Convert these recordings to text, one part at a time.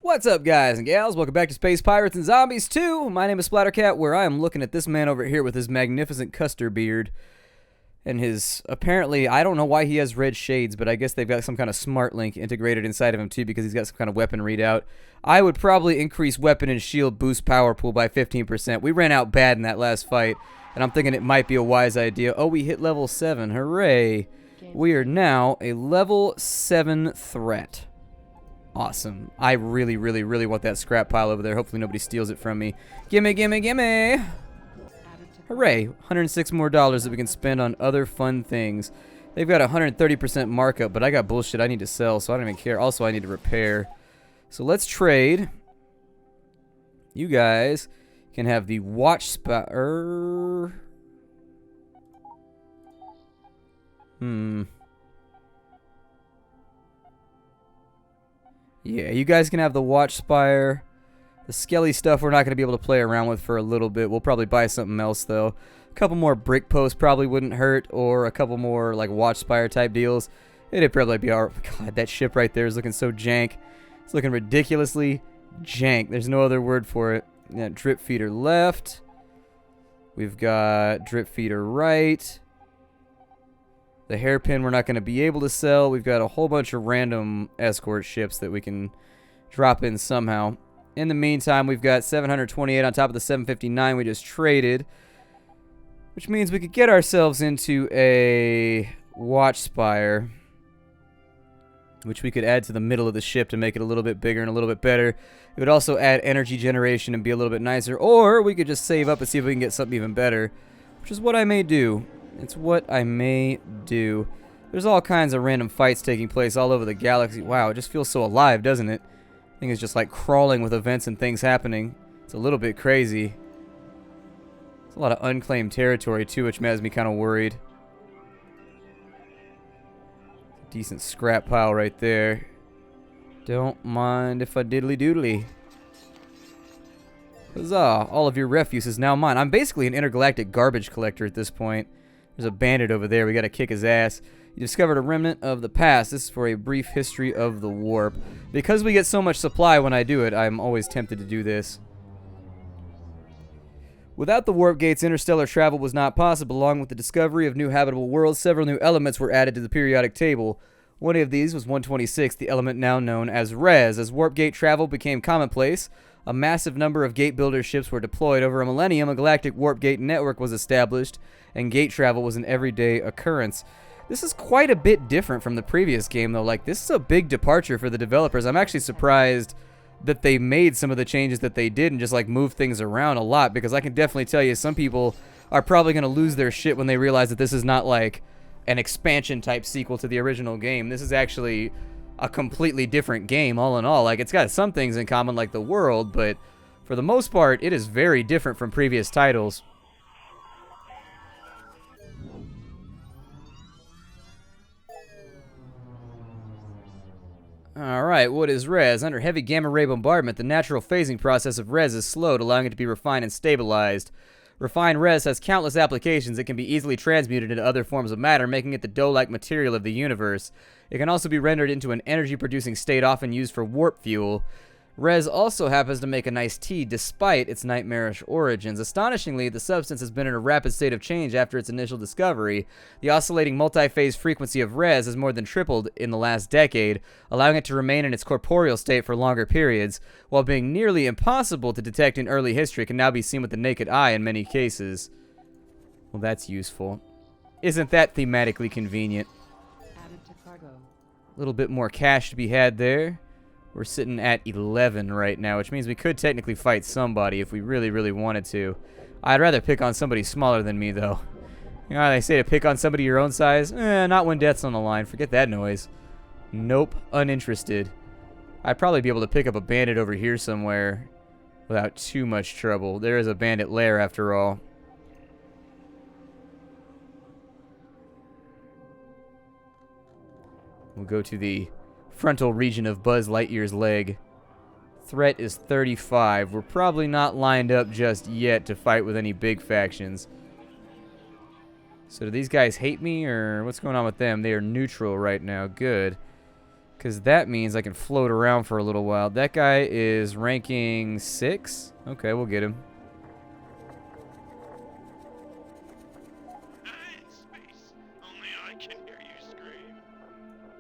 What's up, guys and gals? Welcome back to Space Pirates and Zombies 2. My name is Splattercat, where I am looking at this man over here with his magnificent Custer beard. And his, apparently, I don't know why he has red shades, but I guess they've got some kind of smart link integrated inside of him too, because he's got some kind of weapon readout. I would probably increase weapon and shield boost power pool by 15%. We ran out bad in that last fight, and I'm thinking it might be a wise idea. Oh, we hit level 7. Hooray. We are now a level 7 threat. Awesome. I really want that scrap pile over there. Hopefully nobody steals it from me. Gimme, gimme, gimme! Hooray. $106 more that we can spend on other fun things. They've got 130% markup, but I got bullshit I need to sell, so I don't even care. Also, I need to repair. So let's trade. You guys can have the watch spot. Yeah, you guys can have the watch spire. The skelly stuff we're not going to be able to play around with for a little bit. We'll probably buy something else, though. A couple more brick posts probably wouldn't hurt, or a couple more, like, watch spire type deals. It'd probably be alright. God, that ship right there is looking so jank. It's looking ridiculously jank. There's no other word for it. Yeah, drip feeder left. We've got drip feeder right. The hairpin we're not going to be able to sell. We've got a whole bunch of random escort ships that we can drop in somehow. In the meantime, we've got 728 on top of the 759 we just traded, which means we could get ourselves into a watch spire, which we could add to the middle of the ship to make it a little bit bigger and a little bit better. It would also add energy generation and be a little bit nicer, or we could just save up and see if we can get something even better, which is what I may do. It's what I may do. There's all kinds of random fights taking place all over the galaxy. Wow, it just feels so alive, doesn't it? I think it's just like crawling with events and things happening. It's a little bit crazy. There's a lot of unclaimed territory too, which has me kind of worried. Decent scrap pile right there. Don't mind if I diddly doodly. Huzzah, all of your refuse is now mine. I'm basically an intergalactic garbage collector at this point. There's a bandit over there. We got to kick his ass. You discovered a remnant of the past. This is for a brief history of the warp. Because we get so much supply when I do it, I'm always tempted to do this. Without the warp gates, interstellar travel was not possible. Along with the discovery of new habitable worlds, several new elements were added to the periodic table. One of these was 126, the element now known as Res. As warp gate travel became commonplace, a massive number of gate builder ships were deployed. Over a millennium, a galactic warp gate network was established, and gate travel was an everyday occurrence. This is quite a bit different from the previous game, though. Like, this is a big departure for the developers. I'm actually surprised that they made some of the changes that they did and just, like, move things around a lot, because I can definitely tell you some people are probably going to lose their shit when they realize that this is not, like, an expansion-type sequel to the original game. This is actually a completely different game, all in all. Like, it's got some things in common, like the world, but for the most part, it is very different from previous titles. Alright, what is Res? Under heavy gamma ray bombardment, the natural phasing process of Res is slowed, allowing it to be refined and stabilized. Refined Res has countless applications. It can be easily transmuted into other forms of matter, making it the dough-like material of the universe. It can also be rendered into an energy-producing state often used for warp fuel. Res also happens to make a nice tea despite its nightmarish origins. Astonishingly, the substance has been in a rapid state of change after its initial discovery. The oscillating multi-phase frequency of Res has more than tripled in the last decade, allowing it to remain in its corporeal state for longer periods. While being nearly impossible to detect in early history, it can now be seen with the naked eye in many cases. Well, that's useful. Isn't that thematically convenient? Added to cargo. A little bit more cash to be had there. We're sitting at 11 right now, which means we could technically fight somebody if we really wanted to. I'd rather pick on somebody smaller than me, though. You know how they say to pick on somebody your own size? Not when death's on the line. Forget that noise. Nope, uninterested. I'd probably be able to pick up a bandit over here somewhere without too much trouble. There is a bandit lair, after all. We'll go to the frontal region of Buzz Lightyear's leg. Threat is 35. We're probably not lined up just yet to fight with any big factions. So do these guys hate me, or what's going on with them? They are neutral right now. Good. Because that means I can float around for a little while. That guy is ranking 6. Okay, we'll get him.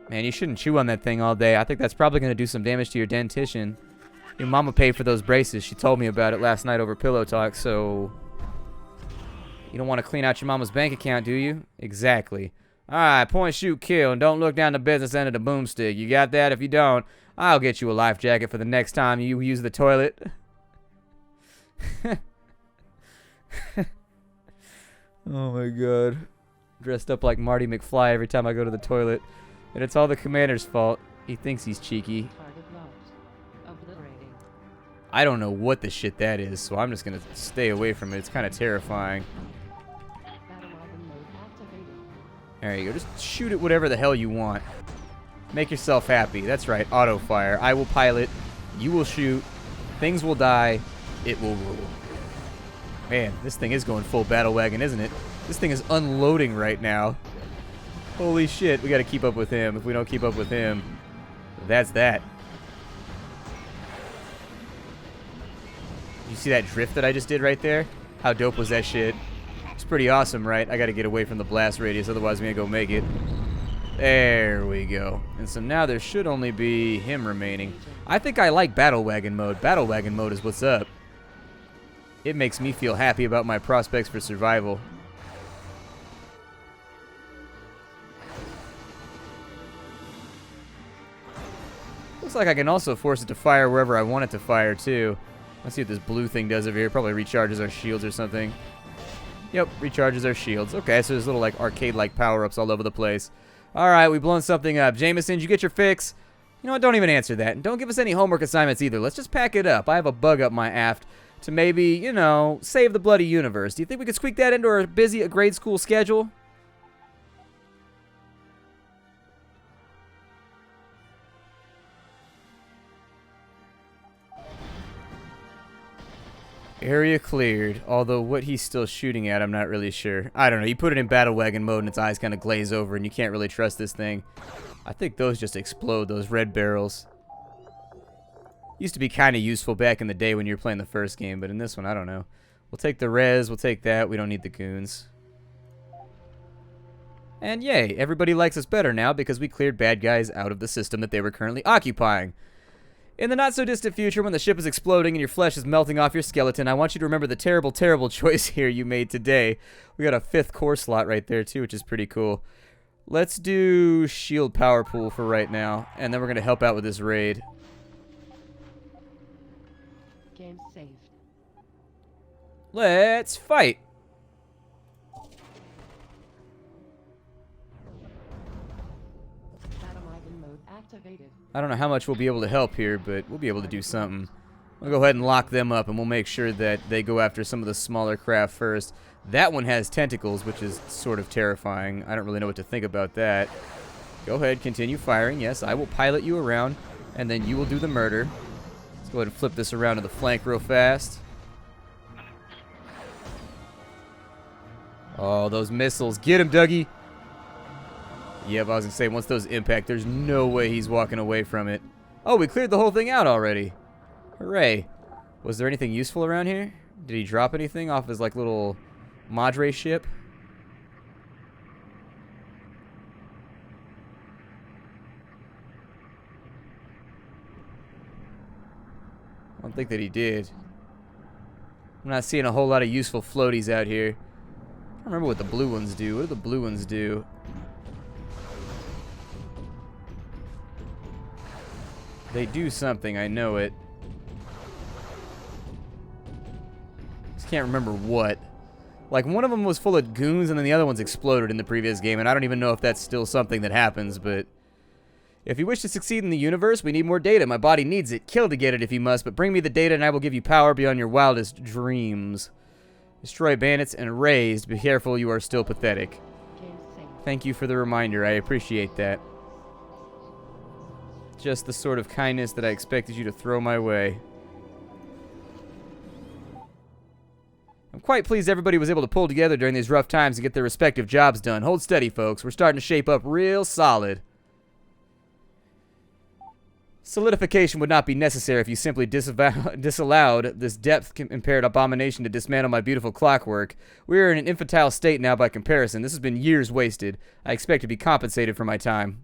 Man, you shouldn't chew on that thing all day. I think that's probably going to do some damage to your dentition. Your mama paid for those braces. She told me about it last night over pillow talk, so... You don't want to clean out your mama's bank account, do you? Exactly. Alright, point, shoot, kill, and don't look down the business end of the boomstick. You got that? If you don't, I'll get you a life jacket for the next time you use the toilet. Oh my god. Dressed up like Marty McFly every time I go to the toilet. And it's all the commander's fault. He thinks he's cheeky. I don't know what the shit that is, so I'm just gonna stay away from it. It's kind of terrifying. There you go. Just shoot at whatever the hell you want. Make yourself happy. That's right. Auto fire. I will pilot. You will shoot. Things will die. It will rule. Man, this thing is going full battle wagon, isn't it? This thing is unloading right now. Holy shit. We got to keep up with him. If we don't keep up with him, that's that. You see that drift that I just did right there? How dope was that shit? It's pretty awesome, right? I gotta get away from the blast radius, otherwise we ain't gonna make it. There we go. And so now there should only be him remaining. I think I like Battle Wagon mode. Battle Wagon mode is what's up. It makes me feel happy about my prospects for survival. Looks like I can also force it to fire wherever I want it to fire, too. Let's see what this blue thing does over here. Probably recharges our shields or something. Yep, recharges our shields. Okay, so there's little like arcade-like power-ups all over the place. Alright, we've blown something up. Jameson, did you get your fix? You know what, don't even answer that. And don't give us any homework assignments either. Let's just pack it up. I have a bug up my aft to maybe, you know, save the bloody universe. Do you think we could squeak that into our busy grade school schedule? Area cleared, although what he's still shooting at, I'm not really sure. I don't know, you put it in Battle Wagon mode and its eyes kind of glaze over and you can't really trust this thing. I think those just explode, those red barrels. Used to be kind of useful back in the day when you were playing the first game, but in this one, I don't know. We'll take the res, we'll take that, we don't need the goons. And yay, everybody likes us better now because we cleared bad guys out of the system that they were currently occupying. In the not-so-distant future, when the ship is exploding and your flesh is melting off your skeleton, I want you to remember the terrible, terrible choice here you made today. We got a 5th core slot right there, too, which is pretty cool. Let's do shield power pool for right now, and then we're going to help out with this raid. Game saved. Let's fight! Battle Wagon mode activated. I don't know how much we'll be able to help here, but we'll be able to do something. We'll go ahead and lock them up, and we'll make sure that they go after some of the smaller craft first. That one has tentacles, which is sort of terrifying. I don't really know what to think about that. Go ahead, continue firing. Yes, I will pilot you around, and then you will do the murder. Let's go ahead and flip this around to the flank real fast. Oh, those missiles. Get him, Dougie! Yep, I was going to say, once those impact, there's no way he's walking away from it. Oh, we cleared the whole thing out already. Hooray. Was there anything useful around here? Did he drop anything off his, like, little Madre ship? I don't think that he did. I'm not seeing a whole lot of useful floaties out here. I don't remember what the blue ones do. What do the blue ones do? They do something, I know it. Just can't remember what. Like, one of them was full of goons and then the other one's exploded in the previous game, and I don't even know if that's still something that happens, but... If you wish to succeed in the universe, we need more data. My body needs it. Kill to get it if you must, but bring me the data and I will give you power beyond your wildest dreams. Destroy bandits and raised. Be careful, you are still pathetic. Thank you for the reminder. I appreciate that. Just the sort of kindness that I expected you to throw my way. I'm quite pleased everybody was able to pull together during these rough times and get their respective jobs done. Hold steady, folks. We're starting to shape up real solid. Solidification would not be necessary if you simply disallowed this depth-impaired abomination to dismantle my beautiful clockwork. We are in an infantile state now by comparison. This has been years wasted. I expect to be compensated for my time.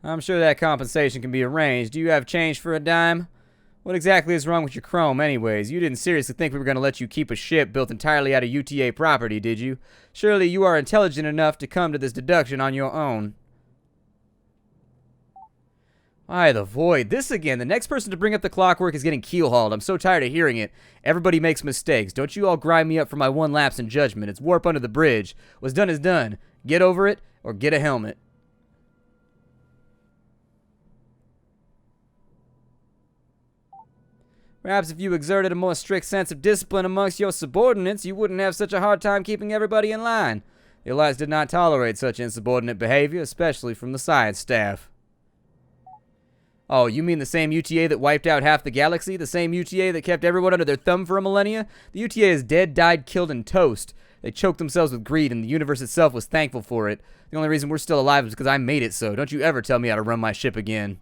I'm sure that compensation can be arranged. Do you have change for a dime? What exactly is wrong with your chrome anyways? You didn't seriously think we were going to let you keep a ship built entirely out of UTA property, did you? Surely you are intelligent enough to come to this deduction on your own. Why, the void. This again. The next person to bring up the clockwork is getting keel-hauled. I'm so tired of hearing it. Everybody makes mistakes. Don't you all grind me up for my one lapse in judgment. It's warp under the bridge. What's done is done. Get over it, or get a helmet. Perhaps if you exerted a more strict sense of discipline amongst your subordinates, you wouldn't have such a hard time keeping everybody in line. The Alliance did not tolerate such insubordinate behavior, especially from the science staff. Oh, you mean the same UTA that wiped out half the galaxy? The same UTA that kept everyone under their thumb for a millennia? The UTA is dead, died, killed, and toast. They choked themselves with greed, and the universe itself was thankful for it. The only reason we're still alive is because I made it so. Don't you ever tell me how to run my ship again.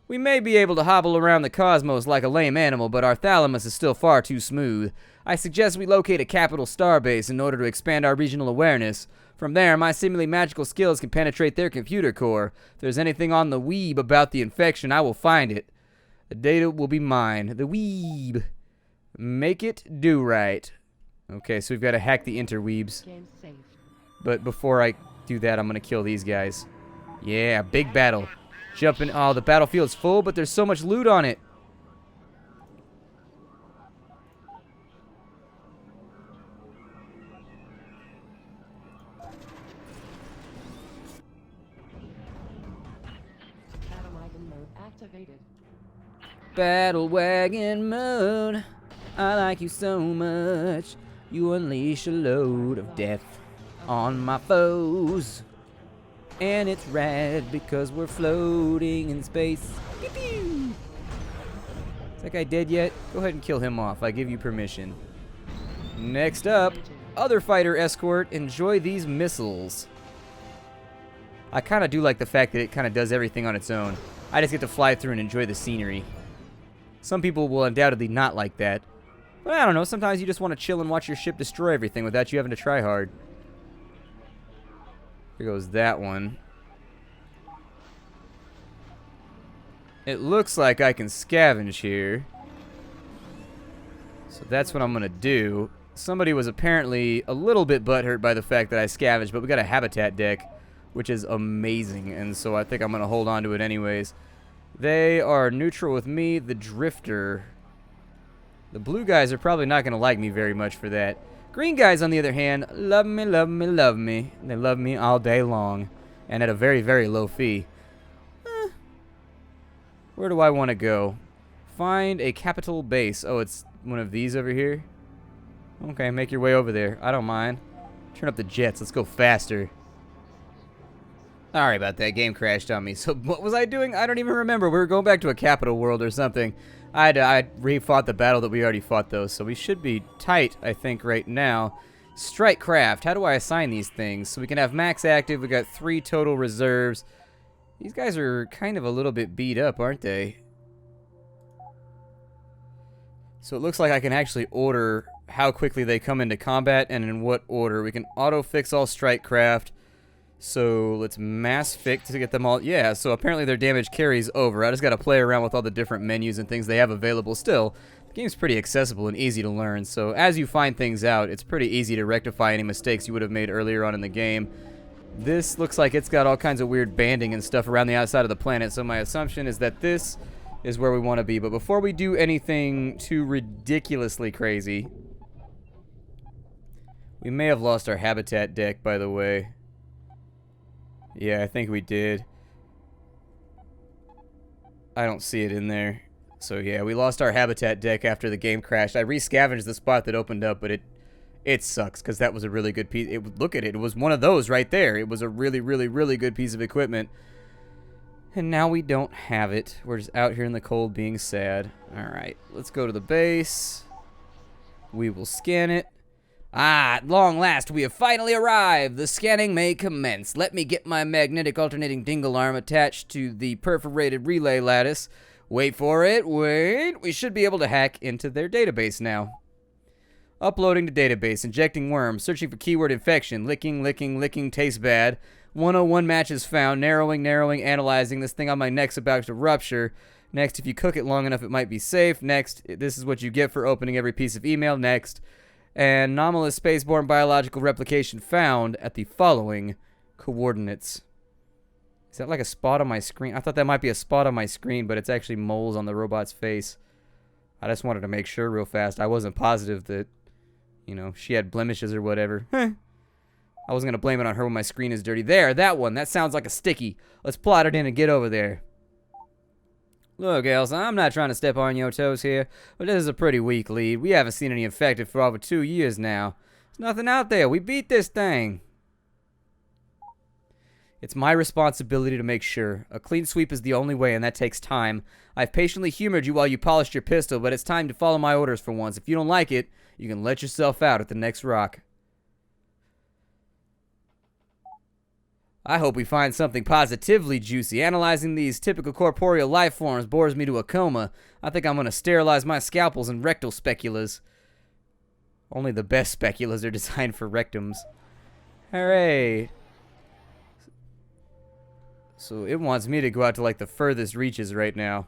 We may be able to hobble around the cosmos like a lame animal, but our thalamus is still far too smooth. I suggest we locate a capital starbase in order to expand our regional awareness. From there, my seemingly magical skills can penetrate their computer core. If there's anything on the weeb about the infection, I will find it. The data will be mine. The weeb. Make it do right. Okay, so we've got to hack the interweebs. Game saved. But before I do that, I'm going to kill these guys. Yeah, big battle. Jumping. Oh, the battlefield's full, but there's so much loot on it. Battle wagon mode activated. Battle wagon mode. I like you so much. You unleash a load of death on my foes. And it's rad because we're floating in space. Pew pew. Is that guy dead yet? Go ahead and kill him off. I give you permission. Next up, other fighter escort. Enjoy these missiles. I kind of do like the fact that it kind of does everything on its own. I just get to fly through and enjoy the scenery. Some people will undoubtedly not like that. But I don't know. Sometimes you just want to chill and watch your ship destroy everything without you having to try hard. Here goes that one. It looks like I can scavenge here. So that's what I'm going to do. Somebody was apparently a little bit butthurt by the fact that I scavenged, but we got a habitat deck, which is amazing, and so I think I'm going to hold on to it anyways. They are neutral with me, the drifter. The blue guys are probably not going to like me very much for that. Green guys, on the other hand, love me, love me, love me. They love me all day long, and at a very, very low fee. Where do I want to go? Find a capital base. Oh, it's one of these over here? Okay, make your way over there. I don't mind. Turn up the jets. Let's go faster. Sorry about that. Game crashed on me. So what was I doing? I don't even remember. We were going back to a capital world or something. I re-fought the battle that we already fought, though, so we should be tight, I think, right now. Strike craft. How do I assign these things? So we can have max active. We got 3 total reserves. These guys are kind of a little bit beat up, aren't they? So it looks like I can actually order how quickly they come into combat and in what order. We can auto-fix all strike craft. So let's mass fix to get them all. Yeah, so apparently their damage carries over. I just got to play around with all the different menus and things they have available. Still, the game's pretty accessible and easy to learn. So as you find things out, it's pretty easy to rectify any mistakes you would have made earlier on in the game. This looks like it's got all kinds of weird banding and stuff around the outside of the planet. So my assumption is that this is where we want to be. But before we do anything too ridiculously crazy, we may have lost our habitat deck, by the way. Yeah, I think we did. I don't see it in there. So yeah, we lost our habitat deck after the game crashed. I re-scavenged the spot that opened up, but it sucks because that was a really good piece. Look at it. It was one of those right there. It was a really, really, really good piece of equipment. And now we don't have it. We're just out here in the cold being sad. Alright, let's go to the base. We will scan it. Ah, at long last, we have finally arrived. The scanning may commence. Let me get my magnetic alternating dingle arm attached to the perforated relay lattice. Wait for it, wait. We should be able to hack into their database now. Uploading to database, injecting worm, searching for keyword infection, licking, tastes bad. 101 matches found, narrowing, analyzing. This thing on my neck's about to rupture. Next, if you cook it long enough, it might be safe. Next, this is what you get for opening every piece of email. Next. And anomalous spaceborne biological replication found at the following coordinates. Is that like a spot on my screen? I thought that might be a spot on my screen, but it's actually moles on the robot's face. I just wanted to make sure real fast. I wasn't positive that, you know, she had blemishes or whatever. I wasn't going to blame it on her when my screen is dirty. There, that one. That sounds like a sticky. Let's plot it in and get over there. Look, Elsa, I'm not trying to step on your toes here, but this is a pretty weak lead. We haven't seen any infected for over 2 years now. There's nothing out there. We beat this thing. It's my responsibility to make sure. A clean sweep is the only way, and that takes time. I've patiently humored you while you polished your pistol, but it's time to follow my orders for once. If you don't like it, you can let yourself out at the next rock. I hope we find something positively juicy. Analyzing these typical corporeal life forms bores me to a coma. I think I'm going to sterilize my scalpels and rectal speculas. Only the best speculas are designed for rectums. Hooray. So it wants me to go out to like the furthest reaches right now.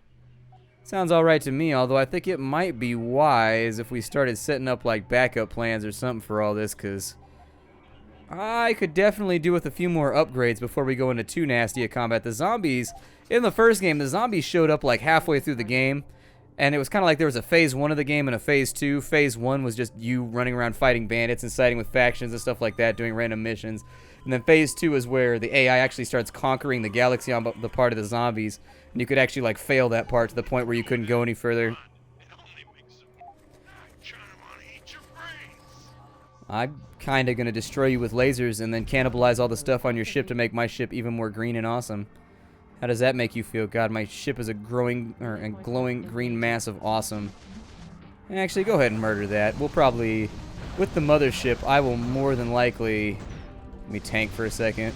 Sounds alright to me, although I think it might be wise if we started setting up like backup plans or something for all this, because I could definitely do with a few more upgrades before we go into too nasty a combat. The zombies, in the first game, the zombies showed up like halfway through the game, and it was kind of like there was a phase 1 of the game and a phase 2. Phase 1 was just you running around fighting bandits and siding with factions and stuff like that, doing random missions. And then phase 2 is where the AI actually starts conquering the galaxy on the part of the zombies, and you could actually like fail that part to the point where you couldn't go any further. I'm kind of going to destroy you with lasers and then cannibalize all the stuff on your ship to make my ship even more green and awesome. How does that make you feel? God, my ship is a glowing green mass of awesome. Actually, go ahead and murder that. We'll probably, with the mothership, I will more than likely... Let me tank for a second.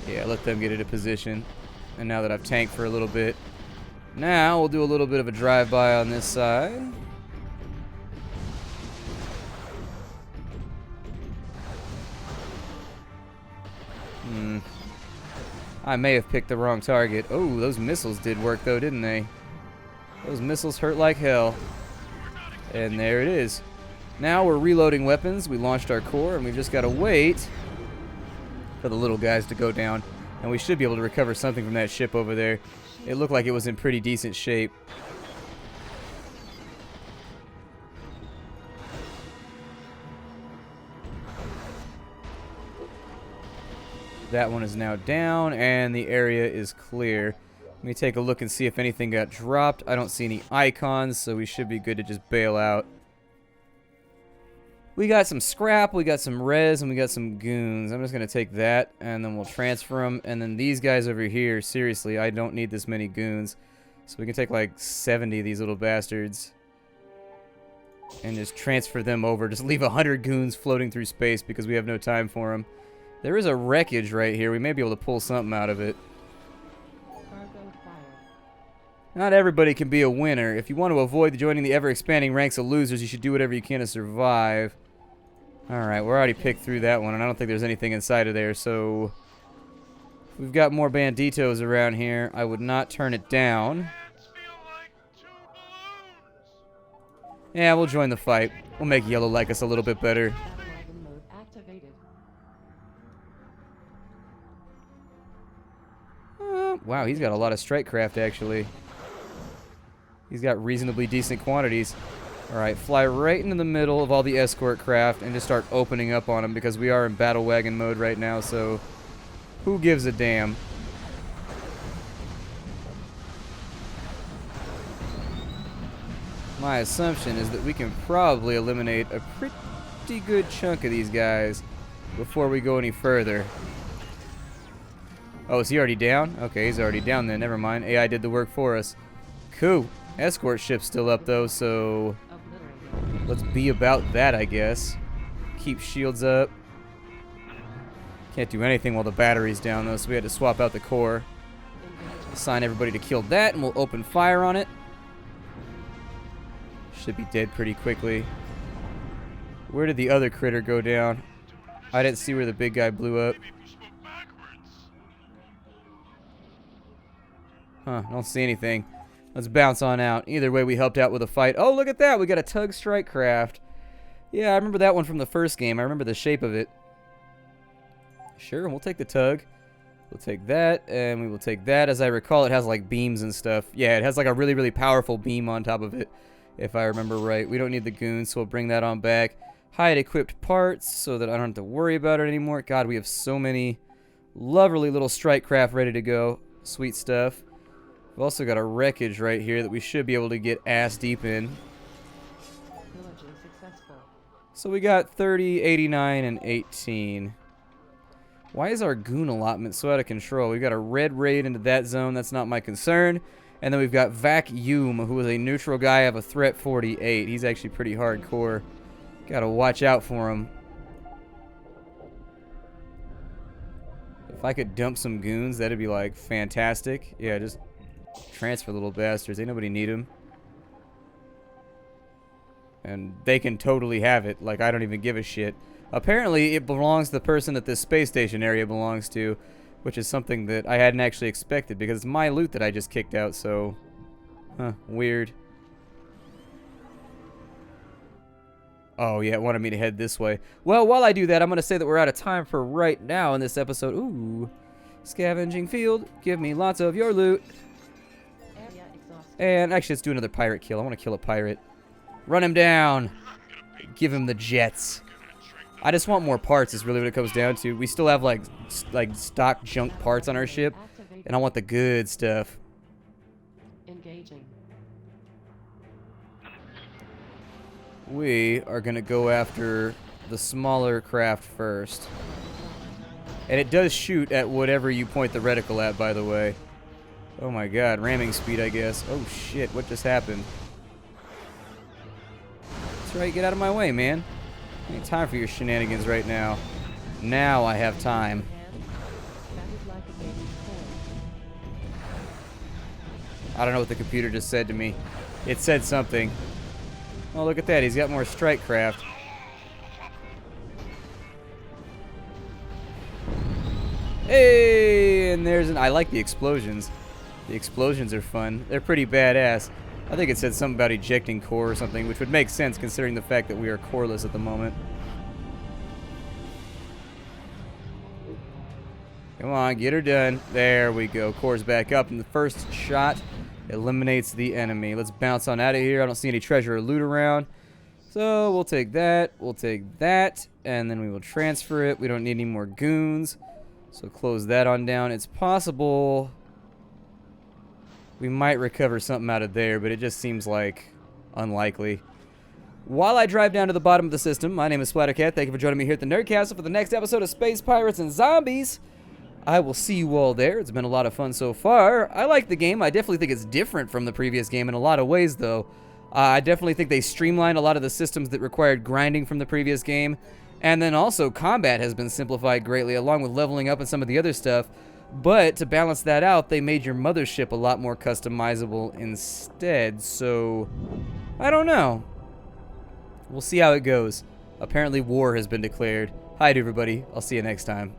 Yeah, let them get into position. And now that I've tanked for a little bit, now we'll do a little bit of a drive-by on this side. I may have picked the wrong target. Oh, those missiles did work though, didn't they? Those missiles hurt like hell. And there it is. Now we're reloading weapons. We launched our core, and we've just got to wait for the little guys to go down. And we should be able to recover something from that ship over there. It looked like it was in pretty decent shape. That one is now down, and the area is clear. Let me take a look and see if anything got dropped. I don't see any icons, so we should be good to just bail out. We got some scrap, we got some res, and we got some goons. I'm just going to take that, and then we'll transfer them. And then these guys over here, seriously, I don't need this many goons. So we can take like 70 of these little bastards and just transfer them over. Just leave 100 goons floating through space because we have no time for them. There is a wreckage right here. We may be able to pull something out of it. Not everybody can be a winner. If you want to avoid joining the ever-expanding ranks of losers, you should do whatever you can to survive. Alright, we're already picked through that one, and I don't think there's anything inside of there, so... We've got more banditos around here. I would not turn it down. Yeah, we'll join the fight. We'll make Yellow like us a little bit better. Wow, he's got a lot of strike craft, actually. He's got reasonably decent quantities. Alright, fly right into the middle of all the escort craft and just start opening up on them because we are in battle wagon mode right now, so who gives a damn? My assumption is that we can probably eliminate a pretty good chunk of these guys before we go any further. Oh, is he already down? Okay, he's already down then. Never mind. AI did the work for us. Cool. Escort ship's still up though, so Obliterated. let's be about that, I guess. Keep shields up. Can't do anything while the battery's down though, so we had to swap out the core. Engaging. Assign everybody to kill that, and we'll open fire on it. Should be dead pretty quickly. Where did the other critter go down? I didn't see where the big guy blew up. Huh, don't see anything. Let's bounce on out. Either way, we helped out with a fight. Oh, look at that. We got a tug strike craft. Yeah, I remember that one from the first game. I remember the shape of it. Sure, we'll take the tug. We'll take that, and we will take that. As I recall, it has like beams and stuff. Yeah, it has like a really, really powerful beam on top of it, if I remember right. We don't need the goons, so we'll bring that on back. Hide equipped parts so that I don't have to worry about it anymore. God, we have so many lovely little strike craft ready to go. Sweet stuff. We've also got a wreckage right here that we should be able to get ass deep in. Pillaging successful. So we got 30, 89, and 18. Why is our goon allotment so out of control? We've got a red raid into that zone. That's not my concern. And then we've got Vacuum, who is a neutral guy of a threat 48. He's actually pretty hardcore. Gotta watch out for him. If I could dump some goons, that'd be like fantastic. Yeah, just transfer little bastards. Ain't nobody need them. And they can totally have it. Like, I don't even give a shit. Apparently, it belongs to the person that this space station area belongs to, which is something that I hadn't actually expected because it's my loot that I just kicked out, so... Huh, weird. Oh, yeah, it wanted me to head this way. Well, while I do that, I'm going to say that we're out of time for right now in this episode. Ooh. Scavenging field. Give me lots of your loot. Area exhausted. And actually, let's do another pirate kill. I want to kill a pirate. Run him down. Give him the jets. I just want more parts is really what it comes down to. We still have, like stock junk parts on our ship. Activated. And I want the good stuff. Engaging. We are going to go after the smaller craft first. And it does shoot at whatever you point the reticle at, by the way. Oh my god, ramming speed, I guess. Oh shit, what just happened? That's right, get out of my way, man. Ain't time for your shenanigans right now. Now I have time. And that is like a baby's toy. I don't know what the computer just said to me. It said something. Oh, look at that. He's got more strike craft. Hey, and there's an... I like the explosions. The explosions are fun. They're pretty badass. I think it said something about ejecting core or something, which would make sense considering the fact that we are coreless at the moment. Come on, get her done. There we go. Core's back up, and the first shot eliminates the enemy. Let's bounce on out of here. I don't see any treasure or loot around. So we'll take that. We'll take that. And then we will transfer it. We don't need any more goons. So close that on down. It's possible we might recover something out of there, but it just seems like unlikely. While I drive down to the bottom of the system, my name is Splattercat. Thank you for joining me here at the Nerd Castle for the next episode of Space Pirates and Zombies. I will see you all there. It's been a lot of fun so far. I like the game. I definitely think it's different from the previous game in a lot of ways, though. I definitely think they streamlined a lot of the systems that required grinding from the previous game. And then also, combat has been simplified greatly, along with leveling up and some of the other stuff. But to balance that out, they made your mothership a lot more customizable instead. So, I don't know. We'll see how it goes. Apparently, war has been declared. Hi to everybody. I'll see you next time.